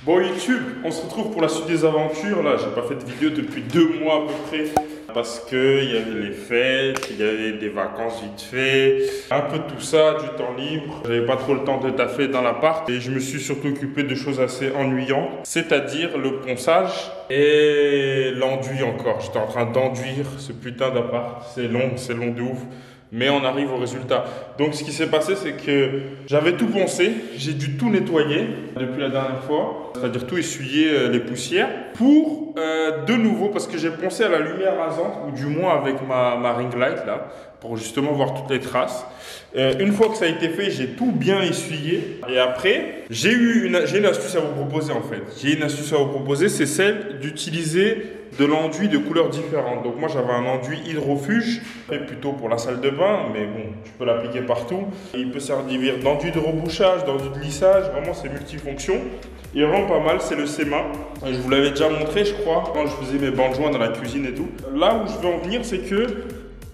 Bon YouTube, on se retrouve pour la suite des aventures. Là, j'ai pas fait de vidéo depuis 2 mois à peu près parce que il y avait les fêtes, il y avait des vacances vite fait, un peu de tout ça, du temps libre. J'avais pas trop le temps de taffer dans l'appart et je me suis surtout occupé de choses assez ennuyantes, c'est-à-dire le ponçage et l'enduit encore. J'étais en train d'enduire ce putain d'appart. C'est long de ouf. Mais on arrive au résultat. Donc ce qui s'est passé, c'est que j'avais tout poncé, j'ai dû tout nettoyer depuis la dernière fois, c'est-à-dire tout essuyer les poussières, pour de nouveau, parce que j'ai poncé à la lumière rasante, ou du moins avec ma ring light là, pour justement voir toutes les traces. Une fois que ça a été fait, j'ai tout bien essuyé. Et après, j'ai une astuce à vous proposer en fait. J'ai une astuce à vous proposer, c'est celle d'utiliser de l'enduit de couleurs différentes. Donc moi j'avais un enduit hydrofuge, fait plutôt pour la salle de bain, mais bon, tu peux l'appliquer partout. Il peut servir d'enduit de rebouchage, d'enduit de lissage, vraiment c'est multifonction. Il est vraiment pas mal, c'est le SEMA. Je vous l'avais déjà montré je crois, quand je faisais mes bancs de joints dans la cuisine et tout. Là où je veux en venir, c'est que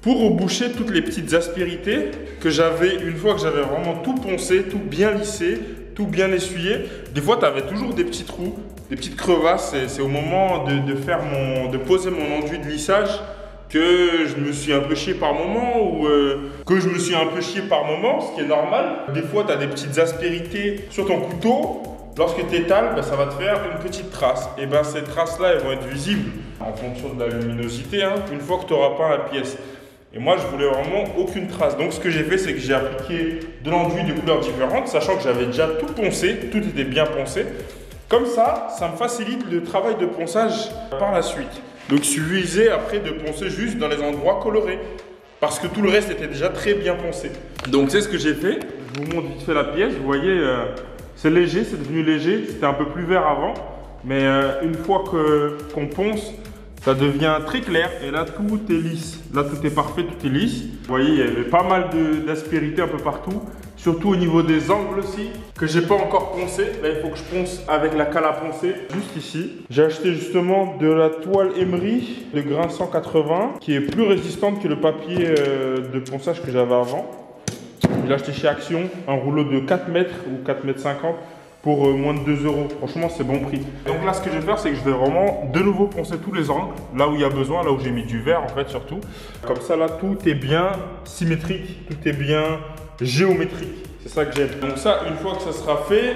pour reboucher toutes les petites aspérités que j'avais, une fois que j'avais vraiment tout poncé, tout bien lissé, tout bien essuyé, des fois tu avais toujours des petits trous, des petites crevasses. C'est au moment de poser mon enduit de lissage que je me suis un peu chié par moment, ou ce qui est normal. Des fois tu as des petites aspérités sur ton couteau. Lorsque tu étales, ça va te faire une petite trace. Et ces traces-là, elles vont être visibles en fonction de la luminosité, une fois que tu auras peint la pièce. Et moi, je voulais vraiment aucune trace. Donc, ce que j'ai fait, c'est que j'ai appliqué de l'enduit de couleurs différentes, sachant que j'avais déjà tout poncé, tout était bien poncé. Comme ça me facilite le travail de ponçage par la suite. Donc, il suffisait après de poncer juste dans les endroits colorés, parce que tout le reste était déjà très bien poncé. Donc, c'est ce que j'ai fait. Je vous montre vite fait la pièce. Vous voyez, c'est léger, c'est devenu léger. C'était un peu plus vert avant. Mais une fois qu'on ponce, ça devient très clair et là tout est lisse. Là tout est parfait, tout est lisse. Vous voyez, il y avait pas mal d'aspérités un peu partout. Surtout au niveau des angles aussi, que j'ai pas encore poncé. Là il faut que je ponce avec la cale à poncer. Juste ici. J'ai acheté justement de la toile Emery de grain 180 qui est plus résistante que le papier de ponçage que j'avais avant. Je l'ai acheté chez Action, un rouleau de 4 mètres ou 4 mètres 50. Pour moins de 2 euros. Franchement, c'est bon prix. Donc là, ce que je vais faire, c'est que je vais vraiment de nouveau poncer tous les angles, là où il y a besoin, là où j'ai mis du vert en fait surtout. Comme ça, là, tout est bien symétrique, tout est bien géométrique. C'est ça que j'aime. Donc ça, une fois que ça sera fait,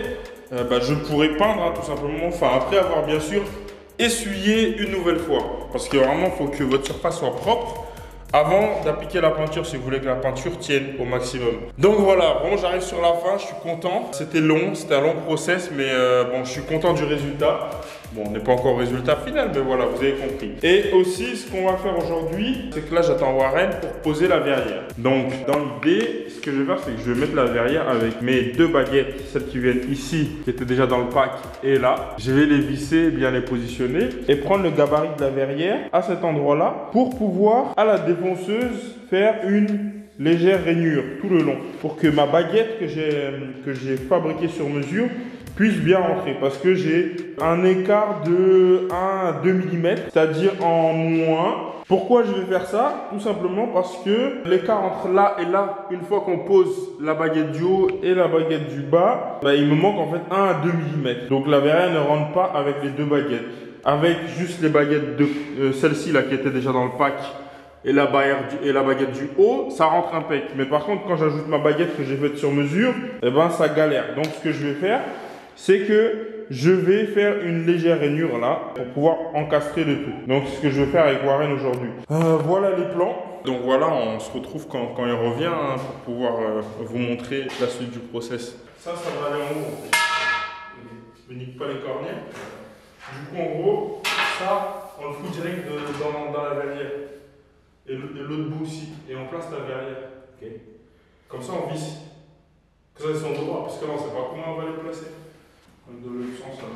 je pourrai peindre tout simplement. Enfin, après avoir bien sûr essuyé une nouvelle fois. Parce que vraiment, il faut que votre surface soit propre avant d'appliquer la peinture, si vous voulez que la peinture tienne au maximum. Donc voilà, bon, j'arrive sur la fin, je suis content. C'était long, c'était un long process, mais bon, je suis content du résultat. Bon, on n'est pas encore au résultat final, mais voilà, vous avez compris. Et aussi, ce qu'on va faire aujourd'hui, c'est que là, j'attends Warren pour poser la verrière. Donc, dans l'idée, ce que je vais faire, c'est que je vais mettre la verrière avec mes 2 baguettes, celles qui viennent ici, qui étaient déjà dans le pack, et là. Je vais les visser, bien les positionner, et prendre le gabarit de la verrière à cet endroit-là, pour pouvoir, à la défonceuse, faire une légère rainure tout le long, pour que ma baguette que j'ai fabriquée sur mesure puisse bien rentrer, parce que j'ai un écart de 1 à 2 mm, c'est-à-dire en moins. Pourquoi je vais faire ça? Tout simplement parce que l'écart entre là et là, une fois qu'on pose la baguette du haut et la baguette du bas, il me manque en fait 1 à 2 mm. Donc la verrière ne rentre pas avec les 2 baguettes. Avec juste les baguettes de celle-ci là qui était déjà dans le pack, et la baguette du haut, ça rentre impec. Mais par contre, quand j'ajoute ma baguette que j'ai faite sur mesure, ça galère. Donc ce que je vais faire, c'est que je vais faire une légère rainure là pour pouvoir encastrer le tout. Donc c'est ce que je vais faire avec Warren aujourd'hui. Voilà les plans. Donc voilà, on se retrouve quand il revient pour pouvoir vous montrer la suite du process. Ça va aller en haut en fait. Ne nique pas les cornets. Du coup en gros, ça on le fout direct dans la verrière. Et l'autre bout aussi. Et on place la verrière. Okay. Comme ça on visse. Que ça descend droit, parce que là on ne sait pas comment on va les placer. Dans le sens là.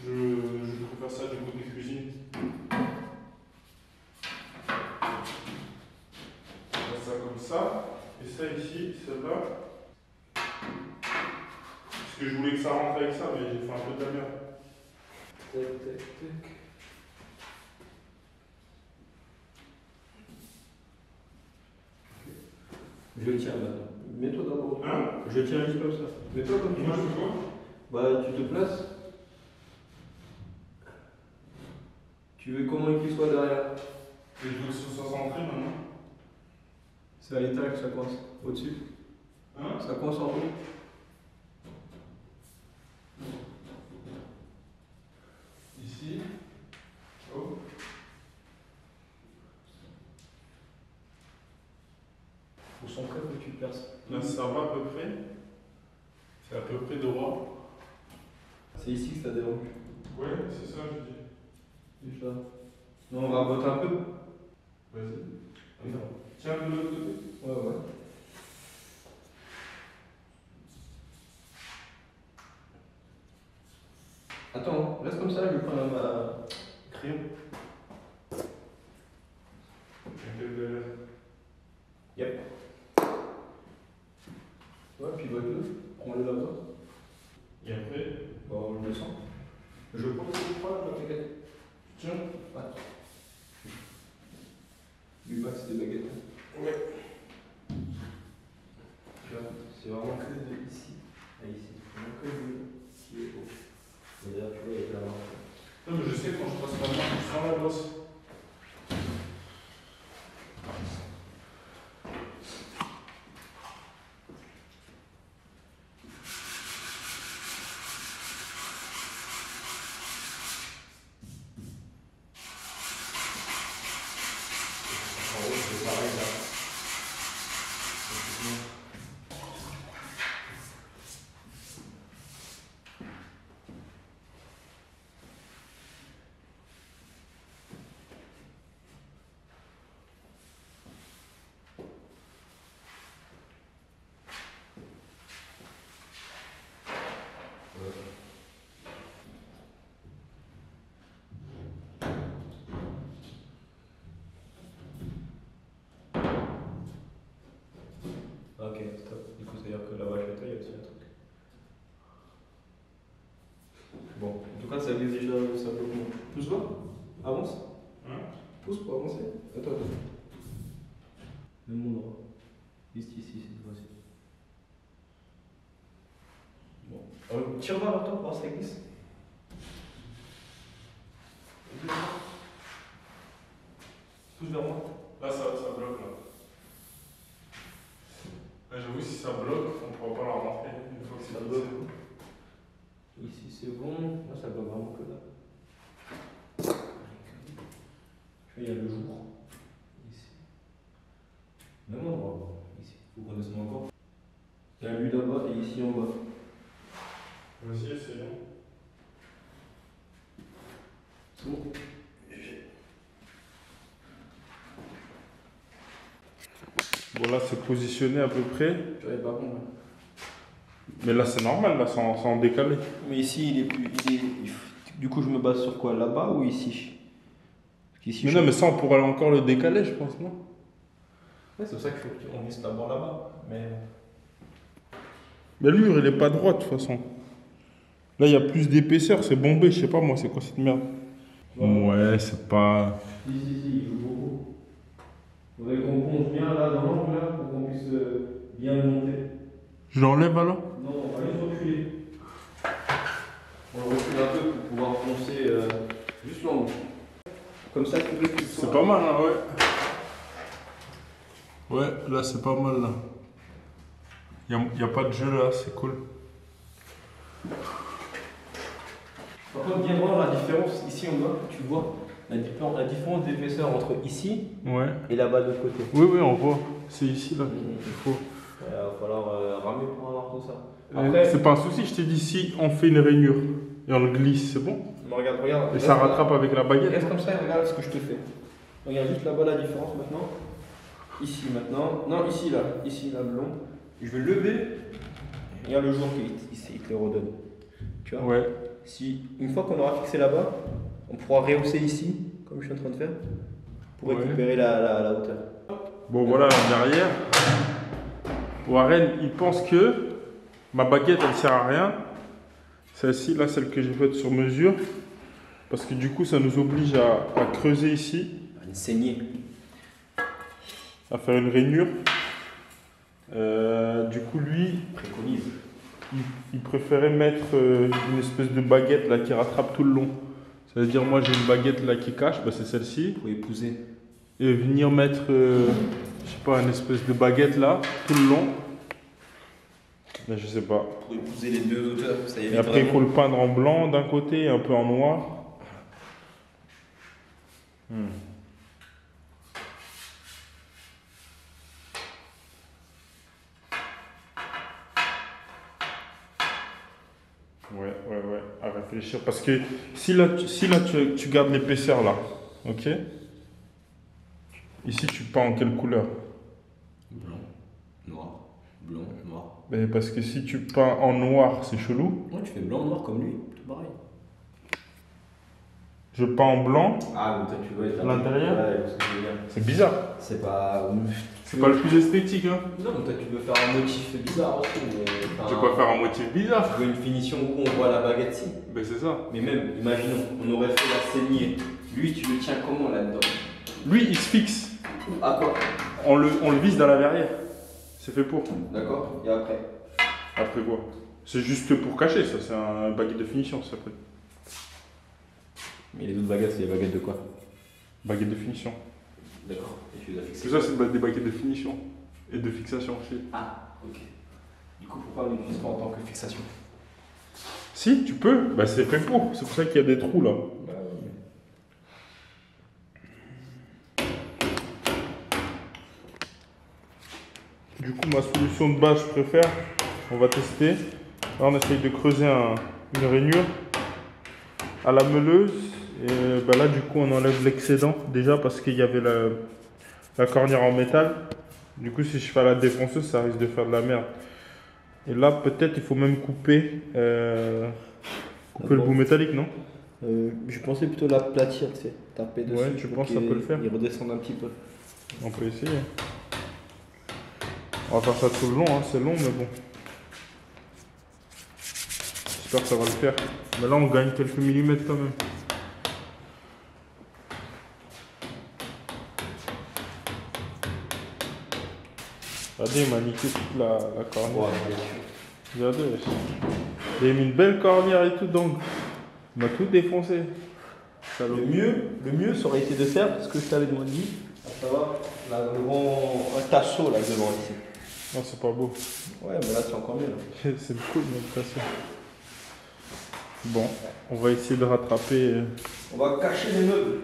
Je préfère ça du côté cuisine. On fait ça comme ça. Et ça ici, celle-là. Parce que je voulais que ça rentre avec ça, mais j'ai fait un peu de la merde. Tac, tac, tac. Je tiens là. Mets-toi d'abord. Hein? Je tiens juste comme ça. Mets-toi comme ça. Moi je fais quoi? Bah, tu te places. Tu veux comment il soit derrière? Et je veux que ce soit centré maintenant. C'est à l'intérieur que ça coince. Au-dessus. Hein? Ça coince en haut. Ici. Oh. Pour son crêpe que tu perces. Là, ça va à peu près. C'est à peu près droit. C'est ici que ça dérange. Ouais, c'est ça, je dis. Juste là. Non, on va raboter un peu. Vas-y. Tiens de l'autre côté. Ouais, ouais. Attends, reste comme ça, je vais prendre ma crayon. Yep. Ouais, puis le prends-le là-bas. Et après, Bon, on le descend. Je pense que je prends là, t'inquiète. tiens. Ouais. Du bas, c'est des baguettes. Ouais. Tu vois, c'est vraiment que de ici à ici. Vraiment que de qui est haut. Mais d'ailleurs, tu vois, il y a de la marque. Non, mais je sais, quand je passe ma main, je sens la brosse. En haut, c'est pareil là. Ok, stop. Du coup, c'est-à-dire que là-bas, chez toi, il y a aussi un truc. Bon, en tout cas, ça vise déjà, ça bloque. Pousse bas. Avance. Hein? Pousse pour avancer. Attends, attends. Même endroit. Juste ici, cette fois-ci. Bon. Tire vers toi pour voir si ça glisse. Pousse vers moi. Là, ça bloque là. Là, j'avoue, si ça bloque, on ne pourra pas la rentrer une fois que c'est Ça fixé. bloque. Ici, c'est bon. Là, ça bloque vraiment que là. Tu vois, il y a le jour. Ici. Même endroit. Ici. Il faut qu'on descende encore. Il y a lui là-bas et ici en bas. Vas-y, essayons. C'est bon. Bon, là, c'est positionné à peu près. Tu vois, il est pas bon. Mais là, c'est normal, là, c'est en décalé. Mais ici, il est plus. Du coup, je me base sur quoi? Là-bas ou ici? Parce qu'ici, Mais non, mais ça, on pourrait encore le décaler, je pense, non? Ouais, c'est pour ça qu'il faut qu'on vise d'abord là-bas. Mais. Mais le mur, il est pas droit, de toute façon. Là, il y a plus d'épaisseur, c'est bombé, je sais pas, moi, c'est quoi cette merde? Ouais, c'est pas... Si, il faut beaucoup. Il faudrait qu'on compte bien là dans l'angle là pour qu'on puisse bien le monter. Je l'enlève alors? Non, on va juste reculer. On le recule un peu pour pouvoir poncer juste l'angle. Comme ça, tu veux que tu sois. C'est pas mal, hein, ouais. Ouais, là, c'est pas mal, là. Y a pas de jeu, là, c'est cool. Par contre, viens voir la différence ici en bas, tu vois la différence d'épaisseur entre ici Ouais. et là-bas de l'autre côté. Oui, oui, on voit. C'est ici, là. Il faut... Il va falloir ramer pour avoir tout ça. C'est pas un souci, je t'ai dit, si on fait une rainure et on le glisse, c'est bon? Mais regarde. Et ça rattrape avec la baguette. Reste comme ça et regarde ce que je te fais. Regarde juste là-bas la différence maintenant. Ici maintenant. Non, ici là le long. Je vais lever. Regarde le jour qu'il te le redonne. Tu vois? Ouais. Si une fois qu'on aura fixé là-bas, on pourra rehausser ici, comme je suis en train de faire, pour récupérer la hauteur. Bon, voilà, derrière. Warren, il pense que ma baguette, elle sert à rien. Celle-ci, là, celle que j'ai faite sur mesure. Parce que du coup, ça nous oblige à creuser ici. Une saignée. À faire une rainure. Du coup, lui, Préconise. il préférait mettre une espèce de baguette là qui rattrape tout le long. Ça veut dire, moi j'ai une baguette là qui cache, bah, c'est celle-ci. Pour épouser. Et venir mettre, je sais pas, une espèce de baguette là, tout le long. Mais je sais pas. Pour épouser les deux auteurs, ça évite. Et après, il faut le peindre en blanc d'un côté et un peu en noir. Ouais, à réfléchir. Parce que si là, tu gardes l'épaisseur là, ok? Ici, tu peins en quelle couleur? Blanc, noir, blanc, noir. Mais parce que si tu peins en noir, c'est chelou. Ouais, tu fais blanc, noir comme lui, tout pareil. Je peins en blanc. Ah, mais toi tu veux être à l'intérieur. Ouais, parce que je veux dire. C'est bizarre. C'est pas. C'est pas le plus esthétique, hein. Non, mais toi tu veux faire un motif bizarre aussi. Tu peux pas faire un motif bizarre. Tu veux une finition où on voit la baguette-ci. Ben c'est ça. Mais même, imaginons, on aurait fait la saignée. Lui, tu le tiens comment là-dedans? Lui, il se fixe. À quoi? On le visse dans la verrière. C'est fait pour. D'accord. Et après? Après quoi? C'est juste pour cacher, ça. C'est un baguette de finition, ça s'appelle. Mais les autres baguettes, c'est des baguettes de quoi? Baguette de finition. D'accord. Et tu les as fixées. Tout ça, c'est des baguettes de finition. Et de fixation aussi. Ah, ok. Du coup, pourquoi on l'utilise pas en tant que fixation? Si, tu peux. Bah, c'est fait pour. C'est pour ça qu'il y a des trous là. Bah oui. Du coup, ma solution de base, je préfère. On va tester. Là, on essaye de creuser une rainure à la meuleuse. Et bah là, du coup, on enlève l'excédent déjà parce qu'il y avait la cornière en métal. Du coup, si je fais à la défonceuse, ça risque de faire de la merde. Et là, peut-être, il faut même couper, le bout métallique, non? Je pensais plutôt l'aplatir, tu sais, taper dessus. Ouais, tu penses que ça peut le faire? Il redescende un petit peu. On peut essayer. On va faire ça tout le long, hein. C'est long, mais bon. J'espère que ça va le faire. Mais là, on gagne quelques millimètres quand même. Regardez, il m'a niqué toute la cornière. Ouais, Regardez, il a mis une belle cornière et tout, donc il m'a tout défoncé. le mieux, ça aurait été de faire ce que je t'avais demandé, à savoir un tasseau là devant ici. Non, c'est pas beau. Ouais, mais là c'est encore mieux. Là. C'est cool, mais de toute façon. Bon, on va essayer de rattraper. On va cacher les meubles.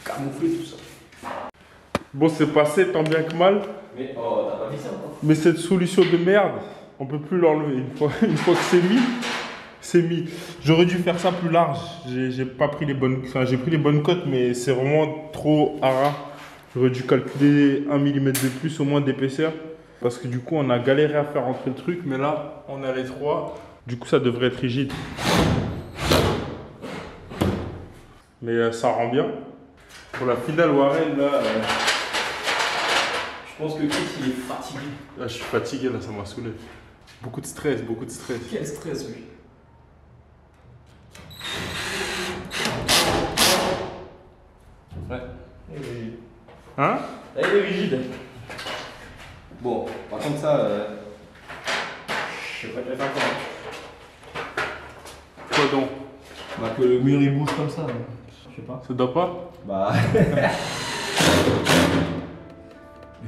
Camoufler tout ça. Bon, c'est passé tant bien que mal. Mais oh, t'as pas dit ça encore. Mais cette solution de merde, on peut plus l'enlever. Une fois que c'est mis. J'aurais dû faire ça plus large. J'ai pas pris les bonnes. Enfin, j'ai pris les bonnes cotes, mais c'est vraiment trop hara. J'aurais dû calculer 1 mm de plus au moins d'épaisseur. Parce que du coup, on a galéré à faire rentrer le truc, mais là, on a les 3. Du coup, ça devrait être rigide. Mais ça rend bien. Pour la finale Warren, là. Je pense que Chris il est fatigué. Là, je suis fatigué, là, ça m'a saoulé. Beaucoup de stress, beaucoup de stress. Quel stress, lui. Ouais. Il est rigide. Hein? Là, il est rigide. Bon, par contre, ça. Je sais pas quel faire quoi. Quoi donc? Bah, que le mur il bouge comme ça. Je sais pas. Ça doit pas? Bah.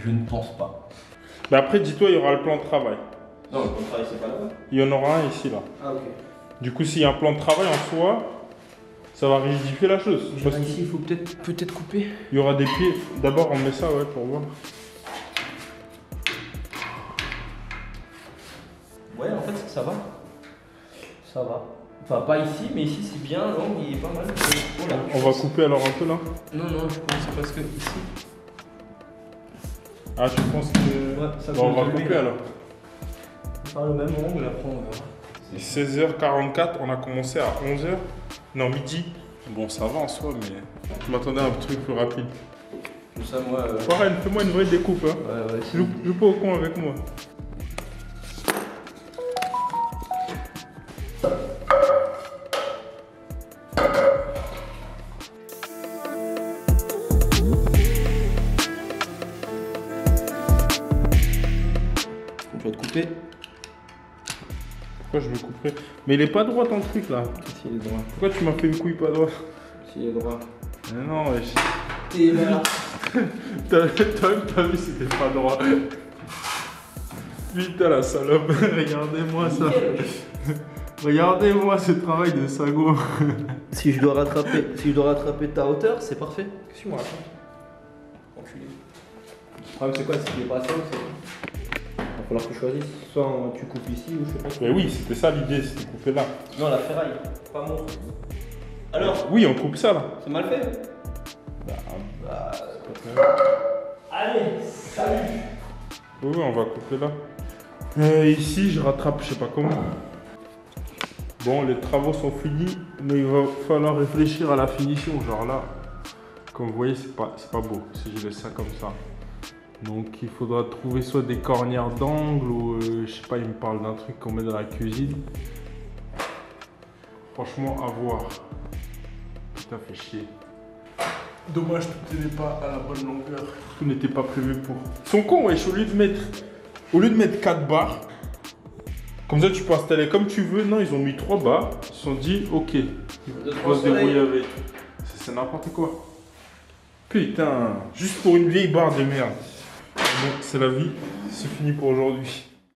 Je ne pense pas. Mais après, dis-toi, il y aura le plan de travail. Non, le plan de travail, c'est pas là-bas. Il y en aura un ici, là. Ah, ok. Du coup, s'il y a un plan de travail en soi, ça va rigidifier la chose. Parce Ici, qu'il il faut peut-être couper. y aura des pieds. D'abord, on met ça, ouais, pour voir. Ouais, en fait, ça va. Ça va. Enfin, pas ici, mais ici, c'est bien. L'angle, il est pas mal. Oh là, On va couper alors un peu là. Non, je pense parce que ici. Ah, tu penses que. Ouais, ça Bon, on va peut couper lever. alors. On va faire le même angle, après on verra. 16h44, on a commencé à 11h. Non, midi. Bon, ça va en soi, mais je m'attendais à un truc plus rapide. Tout ça, moi. Warren, fais-moi une vraie découpe. Hein. Ouais, Joue pas au con avec moi. On va te couper. fois je me couperai. Mais il est pas droit ton truc là. S'il est droit. Pourquoi tu m'as fait une couille pas droite? S'il est droit. Mais non, wesh. Et là. T'as vu, c'était pas droit. Putain la salope, regardez-moi ça. Regardez-moi ce travail de sago. Si je dois rattraper ta hauteur, c'est parfait. Qu'est-ce que tu me racontes? Enculé. Le problème c'est quoi? Si tu es pas simple, il va falloir que tu choisisses. Soit tu coupes ici ou je sais pas. Mais oui, c'était ça l'idée, c'était couper là. Non, la ferraille, pas mon. Alors? Oui, on coupe ça là. C'est mal fait? Bah, Allez, salut! oui, on va couper là. Ici, je rattrape, je sais pas comment. Bon, les travaux sont finis, mais il va falloir réfléchir à la finition. Genre là, comme vous voyez, c'est pas beau si je laisse ça comme ça. Donc il faudra trouver soit des cornières d'angle ou je sais pas, il me parle d'un truc qu'on met dans la cuisine. Franchement, à voir. Putain, fait chier. Dommage, tout n'était pas à la bonne longueur. Tout n'était pas prévu pour. Ils sont cons, wesh, au lieu de mettre 4 barres, comme ça tu peux installer comme tu veux. Non, ils ont mis 3 barres. Ils se sont dit, ok, on va se débrouiller avec. C'est n'importe quoi. Putain, juste pour une vieille barre de merde. Bon, c'est la vie, c'est fini pour aujourd'hui.